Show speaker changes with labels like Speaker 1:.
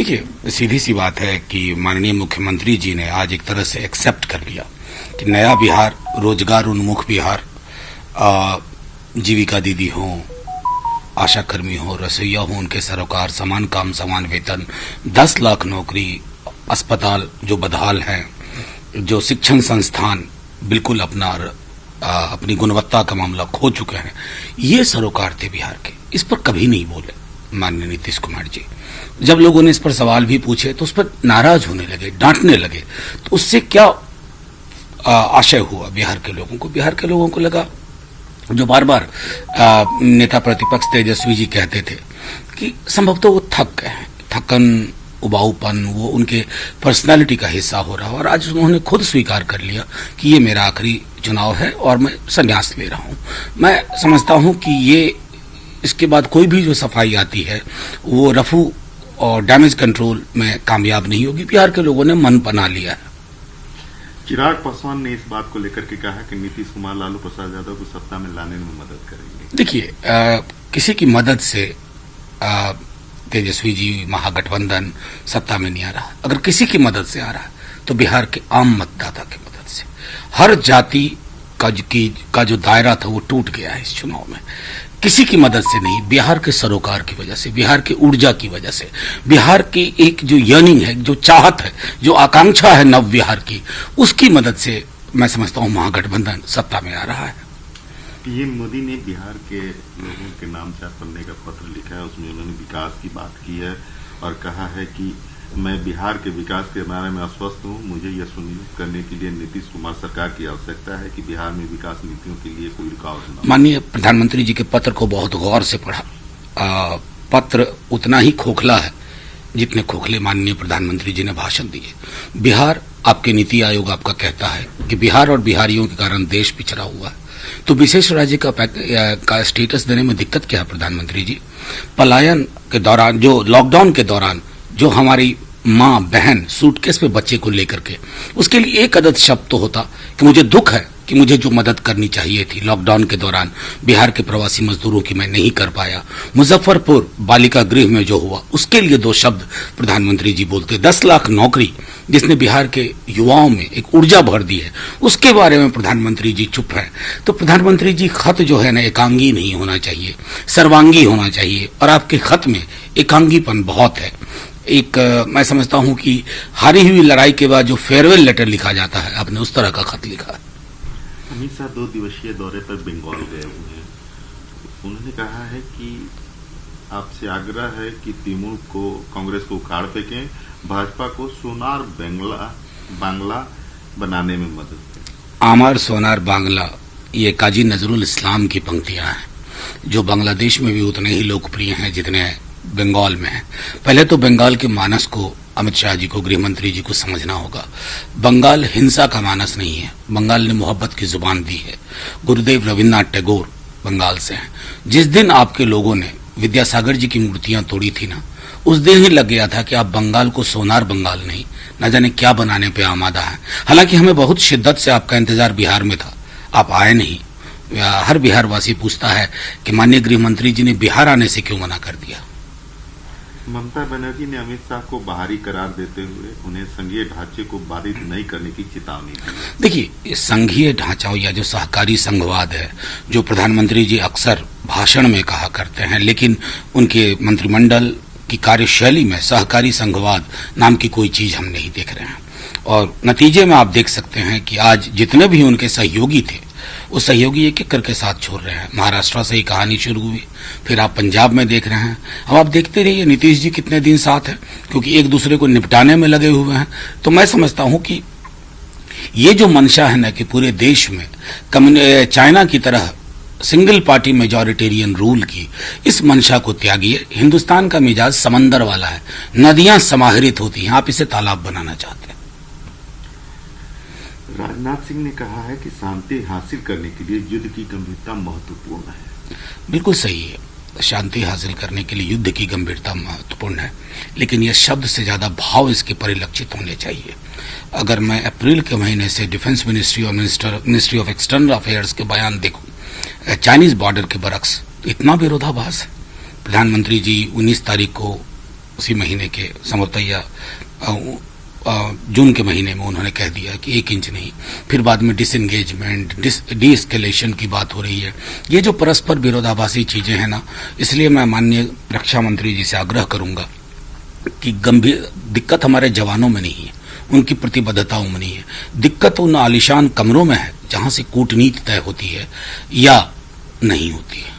Speaker 1: देखिए, सीधी सी बात है कि माननीय मुख्यमंत्री जी ने आज एक तरह से एक्सेप्ट कर लिया कि नया बिहार, रोजगार उन्मुख बिहार, जीविका दीदी हो, आशा कर्मी हो, रसोईया हो, उनके सरोकार, समान काम समान वेतन, 10 लाख नौकरी, अस्पताल जो बदहाल हैं, जो शिक्षण संस्थान बिल्कुल अपनी गुणवत्ता का मामला खो चुके हैं, ये सरोकार थे बिहार के। इस पर कभी नहीं बोले माननीय नीतीश कुमार जी। जब लोगों ने इस पर सवाल भी पूछे तो उस पर नाराज होने लगे, डांटने लगे। तो उससे क्या आशय हुआ बिहार के लोगों को? बिहार के लोगों को लगा, जो बार बार नेता प्रतिपक्ष तेजस्वी जी कहते थे कि संभवतः वो थक गए हैं, थकन, उबाऊपन वो उनके पर्सनालिटी का हिस्सा हो रहा है। और आज उन्होंने खुद स्वीकार कर लिया कि ये मेरा आखिरी चुनाव है और मैं संन्यास ले रहा हूं। मैं समझता हूं कि ये इसके बाद कोई भी जो सफाई आती है वो रफू और डैमेज कंट्रोल में कामयाब नहीं होगी। बिहार के लोगों ने मन बना लिया है।
Speaker 2: चिराग पासवान ने इस बात को लेकर के कहा कि नीतीश कुमार लालू प्रसाद यादव को सत्ता में लाने में मदद करेंगे।
Speaker 1: देखिए, किसी की मदद से तेजस्वी जी महागठबंधन सत्ता में नहीं आ रहा। अगर किसी की मदद से आ रहा है तो बिहार के आम मतदाता की मदद से। हर जाति का जो दायरा था वो टूट गया है इस चुनाव में। किसी की मदद से नहीं, बिहार के सरोकार की वजह से, बिहार की ऊर्जा की वजह से, बिहार की एक जो यर्निंग है, जो चाहत है, जो आकांक्षा है नव बिहार की, उसकी मदद से मैं समझता हूं महागठबंधन सत्ता में आ रहा है।
Speaker 2: पीएम मोदी ने बिहार के लोगों के नाम 4 पन्ने का पत्र लिखा है। उसमें उन्होंने विकास की बात की है और कहा है कि मैं बिहार के विकास के बारे में आश्वस्त हूं। मुझे यह सुनिश्चित करने के लिए नीतीश कुमार सरकार की आवश्यकता है कि बिहार में विकास नीतियों के लिए कोई रुकावट न हो।
Speaker 1: माननीय प्रधानमंत्री जी के पत्र को बहुत गौर से पढ़ा। पत्र उतना ही खोखला है जितने खोखले माननीय प्रधानमंत्री जी ने भाषण दिए। बिहार, आपके नीति आयोग आपका कहता है कि बिहार और बिहारियों के कारण देश पिछड़ा हुआ है, तो विशेष राज्य का स्टेटस देने में दिक्कत क्या है प्रधानमंत्री जी? पलायन के दौरान, जो लॉकडाउन के दौरान, जो हमारी माँ बहन सूटकेस पे बच्चे को लेकर के, उसके लिए एक अदद शब्द तो होता कि मुझे दुख है कि मुझे जो मदद करनी चाहिए थी लॉकडाउन के दौरान बिहार के प्रवासी मजदूरों की मैं नहीं कर पाया। मुजफ्फरपुर बालिका गृह में जो हुआ उसके लिए 2 शब्द प्रधानमंत्री जी बोलते। 10 लाख नौकरी जिसने बिहार के युवाओं में एक ऊर्जा भर दी है, उसके बारे में प्रधानमंत्री जी चुप है। तो प्रधानमंत्री जी, खत जो है ना एकांगी नहीं होना चाहिए, सर्वांगी होना चाहिए। और आपके खत में एकांगीपन बहुत है। मैं समझता हूं कि हारी हुई लड़ाई के बाद जो फेयरवेल लेटर लिखा जाता है, आपने उस तरह का खत लिखा है।
Speaker 2: अमित शाह 2 दिवसीय दौरे पर बंगाल गए हुए हैं। उन्होंने कहा है कि आपसे आग्रह है कि तृणमूल को, कांग्रेस को उखाड़ फेंकें, भाजपा को सोनार बांग्ला बनाने में मदद करें।
Speaker 1: आमार सोनार बांग्ला, ये काजी नजरुल इस्लाम की पंक्तियां हैं, जो बांग्लादेश में भी उतने ही लोकप्रिय हैं जितने बंगाल में है। पहले तो बंगाल के मानस को अमित शाह जी को, गृह मंत्री जी को समझना होगा। बंगाल हिंसा का मानस नहीं है, बंगाल ने मोहब्बत की जुबान दी है। गुरुदेव रविन्द्रनाथ टैगोर बंगाल से हैं। जिस दिन आपके लोगों ने विद्यासागर जी की मूर्तियां तोड़ी थी ना, उस दिन ही लग गया था कि आप बंगाल को सोनार बंगाल नहीं, न जाने क्या बनाने पे आमादा है। हालांकि हमें बहुत शिद्दत से आपका इंतजार बिहार में था, आप आए नहीं। हर बिहार वासी पूछता है कि माननीय गृह मंत्री जी ने बिहार आने से क्यों मना कर दिया।
Speaker 2: ममता बनर्जी ने अमित शाह को बाहरी करार देते हुए उन्हें संघीय ढांचे को बाधित नहीं करने की चेतावनी दी।
Speaker 1: देखिए, संघीय ढांचा या जो सहकारी संघवाद है, जो प्रधानमंत्री जी अक्सर भाषण में कहा करते हैं, लेकिन उनके मंत्रिमंडल की कार्यशैली में सहकारी संघवाद नाम की कोई चीज हम नहीं देख रहे हैं। और नतीजे में आप देख सकते हैं कि आज जितने भी उनके सहयोगी थे, वो सहयोगी एक एक करके साथ छोड़ रहे हैं। महाराष्ट्र से ही कहानी शुरू हुई, फिर आप पंजाब में देख रहे हैं। अब आप देखते रहिए नीतीश जी कितने दिन साथ हैं, क्योंकि एक दूसरे को निपटाने में लगे हुए हैं। तो मैं समझता हूं कि ये जो मंशा है ना कि पूरे देश में चाइना की तरह सिंगल पार्टी मेजॉरिटेरियन रूल की, इस मंशा को त्यागिए। हिंदुस्तान का मिजाज समंदर वाला है, नदियां समाहरित होती हैं, आप इसे तालाब बनाना चाहते हैं।
Speaker 2: राजनाथ सिंह ने कहा है कि शांति हासिल करने के लिए युद्ध की गंभीरता महत्वपूर्ण है।
Speaker 1: बिल्कुल सही है, शांति हासिल करने के लिए युद्ध की गंभीरता महत्वपूर्ण है, लेकिन यह शब्द से ज्यादा भाव इसके परिलक्षित होने चाहिए। अगर मैं अप्रैल के महीने से डिफेंस मिनिस्ट्री और मिनिस्ट्री ऑफ एक्सटर्नल अफेयर्स के बयान देखूं, चाइनीज बॉर्डर के बरक्स इतना विरोधाभास है। प्रधानमंत्री जी 19 तारीख को उसी महीने के संभवतः या जून के महीने में उन्होंने कह दिया कि 1 इंच नहीं। फिर बाद में डिसएंगेजमेंट, डीएस्केलेशन की बात हो रही है। ये जो परस्पर विरोधाभासी चीजें हैं ना, इसलिए मैं माननीय रक्षा मंत्री जी से आग्रह करूंगा कि गंभीर दिक्कत हमारे जवानों में नहीं है, उनकी प्रतिबद्धताओं में नहीं है, दिक्कत उन आलीशान कमरों में है जहां से कूटनीति तय होती है या नहीं होती है।